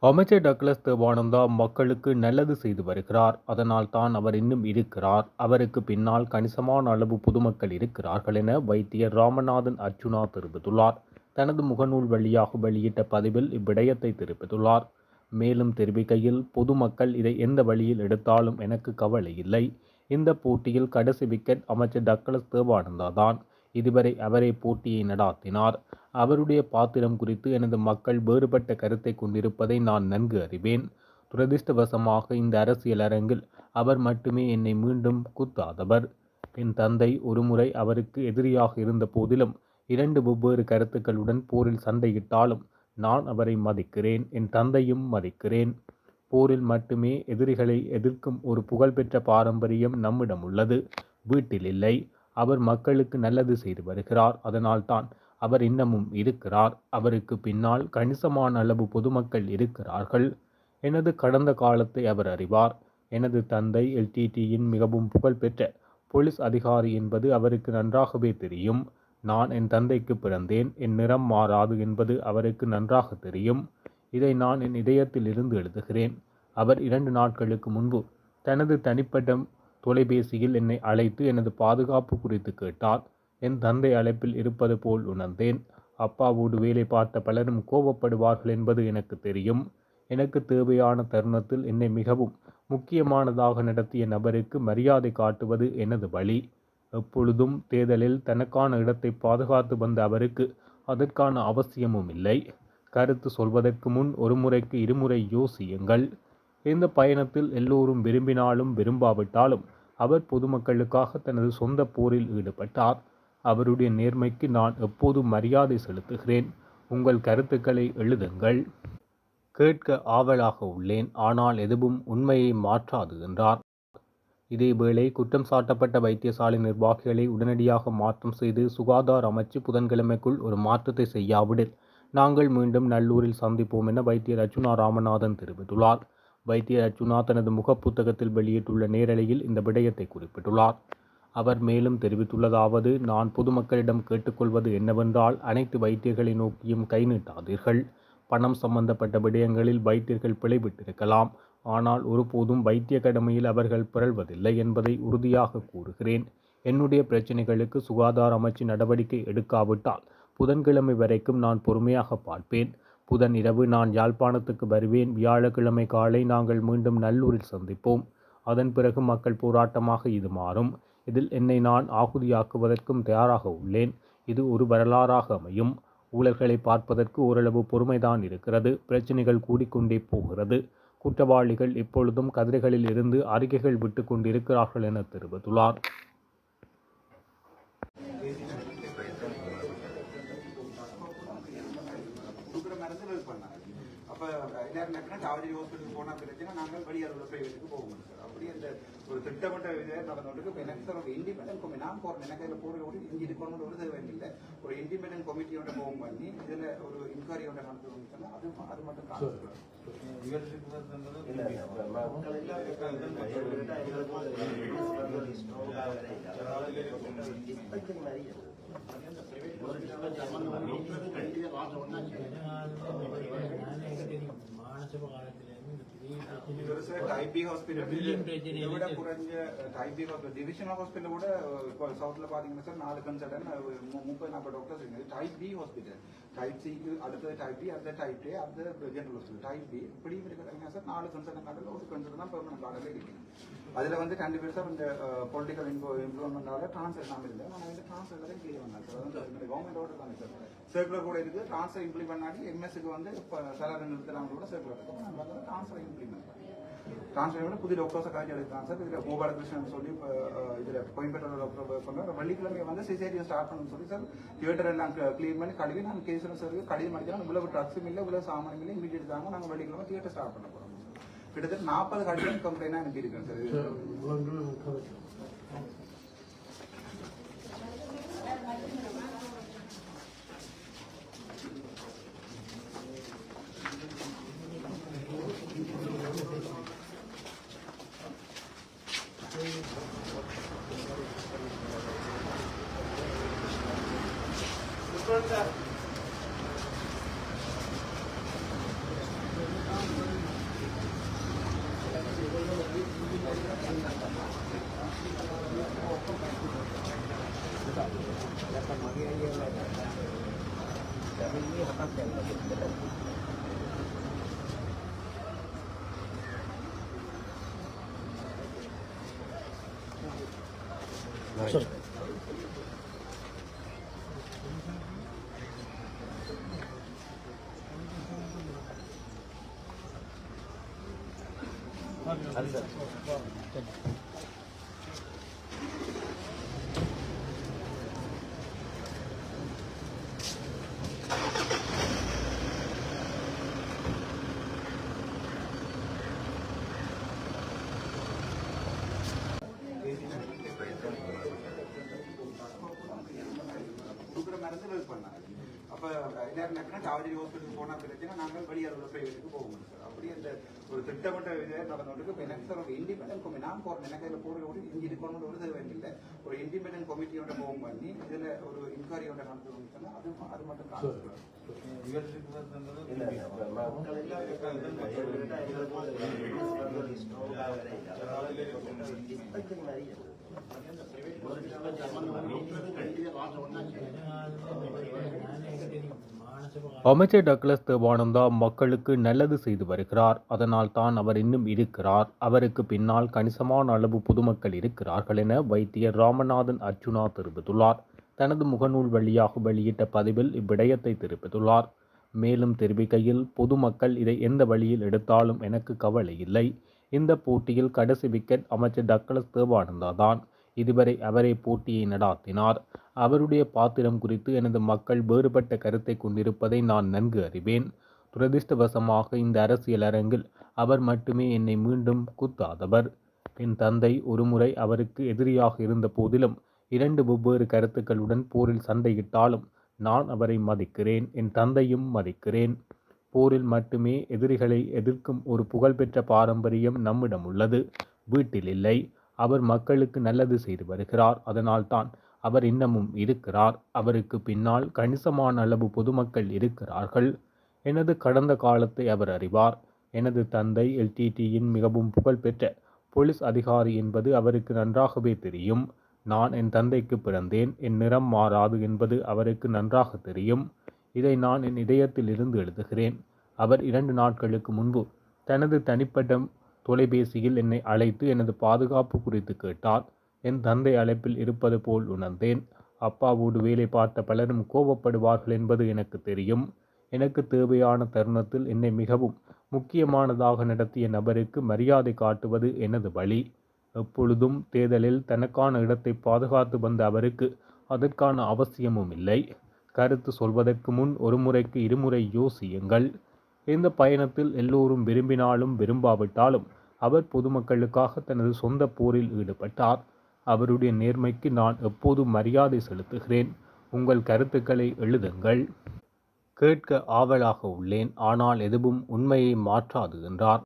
அமைச்சர் டக்ளஸ் தேவானந்தா மக்களுக்கு நல்லது செய்து வருகிறார். அதனால் தான் அவர் இன்னும் இருக்கிறார். அவருக்கு பின்னால் கணிசமான அளவு பொதுமக்கள் இருக்கிறார்கள் என வைத்தியர் ராமநாதன் அர்ச்சுனா தெரிவித்துள்ளார். தனது முகநூல் வழியாக வெளியிட்ட பதிவில் இவ்விடயத்தை தெரிவித்துள்ளார். மேலும் தெரிவிக்கையில், பொதுமக்கள் இதை எந்த வழியில் எடுத்தாலும் எனக்கு கவலை இல்லை. இந்த போட்டியில் கடைசி விக்கெட் அமைச்சர் டக்ளஸ் தேவானந்தா தான். இதுவரை அவரே போட்டியை நடாத்தினார். அவருடைய பாத்திரம் குறித்து எனது மக்கள் வேறுபட்ட கருத்தை கொண்டிருப்பதை நான் நன்கு அறிவேன். துரதிர்ஷ்டவசமாக இந்த அரசியல் அரங்கில் அவர் மட்டுமே என்னை மீண்டும் குத்தாதவர். என் தந்தை ஒருமுறை அவருக்கு எதிரியாக இருந்த போதிலும் 2 வெவ்வேறு கருத்துக்களுடன் போரில் சண்டையிட்டாலும் நான் அவரை மதிக்கிறேன். என் தந்தையும் மதிக்கிறேன். போரில் மட்டுமே எதிரிகளை எதிர்க்கும் ஒரு புகழ்பெற்ற பாரம்பரியம் நம்மிடம் உள்ளது, வீட்டில் இல்லை. அவர் மக்களுக்கு நல்லது செய்து வருகிறார். அதனால்தான் அவர் இன்னமும் இருக்கிறார். அவருக்கு பின்னால் கணிசமான அளவு பொதுமக்கள் இருக்கிறார்கள். எனது கடந்த காலத்தை அவர் அறிவார். எனது தந்தை எல்டிடியின் மிகவும் புகழ்பெற்ற போலீஸ் அதிகாரி என்பது அவருக்கு நன்றாகவே தெரியும். நான் என் தந்தைக்கு பிறந்தேன். என் நிறம் மாறாது என்பது அவருக்கு நன்றாக தெரியும். இதை நான் என் இதயத்தில் இருந்து எழுதுகிறேன். அவர் 2 நாட்களுக்கு முன்பு தனது தனிப்பட்ட தொலைபேசியில் என்னை அழைத்து எனது பாதுகாப்பு குறித்து கேட்டார். என் தந்தை அழைப்பில் இருப்பது போல் உணர்ந்தேன். அப்பாவோடு வேலை பார்த்த பலரும் கோபப்படுவார்கள் என்பது எனக்கு தெரியும். எனக்கு தேவையான தருணத்தில் என்னை மிகவும் முக்கியமானதாக நடத்திய நபருக்கு மரியாதை காட்டுவது எனது வழி. எப்பொழுதும் தேர்தலில் தனக்கான இடத்தை பாதுகாத்து வந்த அவருக்கு அதற்கான அவசியமும் இல்லை. கருத்து சொல்வதற்கு முன் ஒரு முறைக்கு இருமுறை யோசியுங்கள். இந்த பயணத்தில் எல்லோரும் விரும்பினாலும் விரும்பாவிட்டாலும் அவர் பொதுமக்களுக்காக தனது சொந்த போரில் ஈடுபட்டார். அவருடைய நேர்மைக்கு நான் எப்போதும் மரியாதை செலுத்துகிறேன். உங்கள் கருத்துக்களை எழுதுங்கள். கேட்க ஆவலாக உள்ளேன். ஆனால் எதுவும் உண்மையை மாற்றாது என்றார். இதேவேளை குற்றம் சாட்டப்பட்ட வைத்தியசாலை நிர்வாகிகளை உடனடியாக மாற்றம் செய்து சுகாதார அமைச்சு புதன்கிழமைக்குள் ஒரு மாற்றத்தை செய்யாவிடில் நாங்கள் மீண்டும் நல்லூரில் சந்திப்போம் என வைத்தியர் அர்ச்சுனா ராமநாதன் தெரிவித்துள்ளார். வைத்தியர் அர்ச்சுனா தனது முகப்புத்தகத்தில் வெளியிட்டுள்ள நேரலையில் இந்த விடயத்தை குறிப்பிட்டுள்ளார். அவர் மேலும் தெரிவித்துள்ளதாவது, நான் பொதுமக்களிடம் கேட்டுக்கொள்வது என்னவென்றால், அனைத்து வைத்தியர்களை நோக்கியும் கை நீட்டாதீர்கள். பணம் சம்பந்தப்பட்ட விடயங்களில் வைத்தியர்கள் பிழைவிட்டிருக்கலாம். ஆனால் ஒருபோதும் வைத்திய கடமையில் அவர்கள் பிறழ்வதில்லை என்பதை உறுதியாக கூறுகிறேன். என்னுடைய பிரச்சினைகளுக்கு சுகாதார அமைச்சு நடவடிக்கை எடுக்காவிட்டால் புதன்கிழமை வரைக்கும் நான் பொறுமையாக பார்ப்பேன். புதன் இரவு நான் யாழ்ப்பாணத்துக்கு வருவேன். வியாழக்கிழமை காலை நாங்கள் மீண்டும் நல்லூரில் சந்திப்போம். அதன் பிறகு மக்கள் போராட்டமாக இது மாறும். இதில் என்னை நான் ஆகுதியாக்குவதற்கும் தயாராக உள்ளேன். இது ஒரு வரலாறாக அமையும். ஊழல்களை பார்ப்பதற்கு ஓரளவு பொறுமைதான் இருக்கிறது. பிரச்சனைகள் கூடிக்கொண்டே போகிறது. குற்றவாளிகள் இப்பொழுதும் கதிரைகளில் இருந்து அறிக்கைகள் விட்டு கொண்டிருக்கிறார்கள் என தெரிவித்துள்ளார். அப்போ எல்லாரும் காவேரி ஹாஸ்பிட்டல் போனால் பிரச்சனை நாங்கள் வெளியாளர் பிரைவேட்டுக்கு போக முடியும் சார். அப்படி அந்த ஒரு திட்டமிட்ட இதை நடந்துட்டு இப்போ எனக்கு சார் ஒரு இண்டிபெண்டன்ட் கமிட்டி நான் போகிறேன். எனக்கு அதில் போகிற ஒரு இஞ்சி டிபார்ட்மெண்ட் ஒரு தேவையில்லை. ஒரு இண்டிபெண்டன்ட் கமிட்டியோட போகும் பண்ணி இதில் ஒரு இன்கொயரியோட நடத்துவோம்னு சொன்னால் அது மட்டும் காசு டைப் பி ஹாஸ்பிட்டல் விட குறைஞ்ச டைப் பி டிவிஷனல் ஹாஸ்பிட்டல் கூட இப்போ சவுத்தில் பார்த்தீங்கன்னா சார் 4 கன்சல்டன் 30-40 டாக்டர்ஸ் இருக்குது. டைப் பி ஹாஸ்பிட்டல் டைப் சிக்கு அடுத்தது டைப் பி, அடுத்த டைப் ஏ, அடுத்த ஜெனரல் ஹாஸ்பிட்டல் டைப் பி இப்படி இருக்கிறாங்க சார். 4 கன்சல்டன் கார்டில் ஒரு கன்சல்டன் தான் பெர்மனன்ட் கார்டில் இருக்குது. அதில் வந்து 2 பேர் சார் இந்த பொலிட்டிக்கல் இம்ப்ளூவ்மெண்டால ட்ரான்ஸ்ஃபர் இல்லாமல் இல்லை. ஆனால் இந்த ட்ரான்ஸ்ஃபர் தான் கிளியர் பண்ணாங்க சார். வந்து கவர்மெண்ட் ஆர்டர் தானே சார். சர்க்குலர் கூட இருக்குது. ட்ரான்ஸ்ஃபர் இம்ப்ளிமெண்ட் பண்ணாடி எம்எஸ்க்கு வந்து இப்போ சேலரி நிறுத்துறாங்க கூட சர்க்குலர் இருக்குது. ட்ரான்ஸ்ஃபர் இம்ப்ளிமெண்ட் ட்ரான்ஸ்ஃபர் புதிய டாக்டர்ஸை காய்ச்சி எடுக்கிறாங்க சார். இதில் கோபாலகிருஷ்ணன் சொல்லி இப்போ இதில் கோயம்பேட்டோட டாக்டர் ஒர்க் பண்ணுறாங்க. வெள்ளிக்கிழமை வந்து சிசேரியன் ஸ்டார்ட் பண்ணணும்னு சொல்லி சார் தியேட்டர் எல்லாம் கிளீன் பண்ணி கழுவி நாங்கள் கேஸ்ல சார் கழுவி மாட்டோம். இவ்வளவு ட்ரக்ஸும் இல்லை, இவ்வளவு சாமானும் இல்லை. இமீடியட் தாங்க நாங்கள் வெள்ளிக்கிழமை தியேட்டர் ஸ்டார்ட் பண்ண போகிறோம். கிட்டத்தட்ட 40 கட்சியும் கம்ப்ளைண்டாக அனுப்பியிருக்கேன் சார். கொடுக்குற மருந்து ஹெல்ப் பண்ணாங்க. அப்போ என்ன சாவடி ஹாஸ்பிட்டல் போனால் பிரச்சனை நாங்கள் வெளியாளர் பிரைவேட்டுக்கு போக முடியும் சார். அப்படி அந்த ஒரு திட்டமிட்ட இதை நடந்துட்டு இப்போ எனக்கு சார் ஒரு இண்டிபெண்டன்ட் கமிட்டி நான் போகிறேன். எனக்கு அதில் போகிற கூட இங்கே இருக்கணும்னு ஒரு தேவை இல்லை. ஒரு இண்டிபெண்டன்ட் கமிட்டியோட போகும் பண்ணி இதில் ஒரு இன்கொயரியோட நடந்து சொன்னால் அது மட்டும் காணும். அமைச்சர் டக்ளஸ் தேவானந்தா மக்களுக்கு நல்லது செய்து வருகிறார். அதனால் தான் அவர் இன்னும் இருக்கிறார். அவருக்கு பின்னால் கணிசமான அளவு பொதுமக்கள் இருக்கிறார்கள் என வைத்தியர் ராமநாதன் அர்ச்சுனா தெரிவித்துள்ளார். தனது முகநூல் வழியாக வெளியிட்ட பதிவில் இவ்விடயத்தை தெரிவித்துள்ளார். மேலும் தெரிவிக்கையில், பொதுமக்கள் இதை எந்த வழியில் எடுத்தாலும் எனக்கு கவலை இல்லை. இந்த போட்டியில் கடைசி விக்கெட் அமைச்சர் டக்ளஸ் தேவானந்தா தான். இதுவரை அவரே போட்டியை நடாத்தினார். அவருடைய பாத்திரம் குறித்து எனது மக்கள் வேறுபட்ட கருத்தை கொண்டிருப்பதை நான் நன்கு அறிவேன். துரதிர்ஷ்டவசமாக இந்த அரசியல் அரங்கில் அவர் மட்டுமே என்னை மீண்டும் குத்தாதவர். என் தந்தை ஒருமுறை அவருக்கு எதிரியாக இருந்த போதிலும் 2 வெவ்வேறு கருத்துக்களுடன் போரில் சண்டையிட்டாலும் நான் அவரை மதிக்கிறேன். என் தந்தையும் மதிக்கிறேன். போரில் மட்டுமே எதிரிகளை எதிர்க்கும் ஒரு புகழ்பெற்ற பாரம்பரியம் நம்மிடம் உள்ளது, வீட்டில் இல்லை. அவர் மக்களுக்கு நல்லது செய்து வருகிறார். அதனால்தான் அவர் இன்னமும் இருக்கிறார். அவருக்கு பின்னால் கணிசமான அளவு பொதுமக்கள் இருக்கிறார்கள். எனது கடந்த காலத்தை அவர் அறிவார். எனது தந்தை LTTயின் மிகவும் புகழ்பெற்ற போலீஸ் அதிகாரி என்பது அவருக்கு நன்றாகவே தெரியும். நான் என் தந்தைக்கு பிறந்தேன். என் நிறம் மாறாது என்பது அவருக்கு நன்றாக தெரியும். இதை நான் என் இதயத்தில் இருந்து எழுதுகிறேன். அவர் 2 நாட்களுக்கு முன்பு தனது தனிப்பட்ட தொலைபேசியில் என்னை அழைத்து எனது பாதுகாப்பு குறித்து கேட்டார். என் தந்தை அழைப்பில் இருப்பது போல் உணர்ந்தேன். அப்பாவோடு வேலை பார்த்த பலரும் கோபப்படுவார்கள் என்பது எனக்கு தெரியும். எனக்கு தேவையான தருணத்தில் என்னை மிகவும் முக்கியமானதாக நடத்திய நபருக்கு மரியாதை காட்டுவது எனது வழி. எப்பொழுதும் தேர்தலில் தனக்கான இடத்தை பாதுகாத்து வந்த அவருக்கு அதற்கான அவசியமும் இல்லை. கருத்து சொல்வதற்கு முன் ஒரு முறைக்கு 2 முறை யோசியுங்கள். இந்த பயணத்தில் எல்லோரும் விரும்பினாலும் விரும்பாவிட்டாலும் அவர் பொதுமக்களுக்காக தனது சொந்த போரில் ஈடுபட்டார். அவருடைய நேர்மைக்கு நான் எப்போதும் மரியாதை செலுத்துகிறேன். உங்கள் கருத்துக்களை எழுதுங்கள். கேட்க ஆவலாக உள்ளேன். ஆனால் எதுவும் உண்மையை மாற்றாது என்றார்.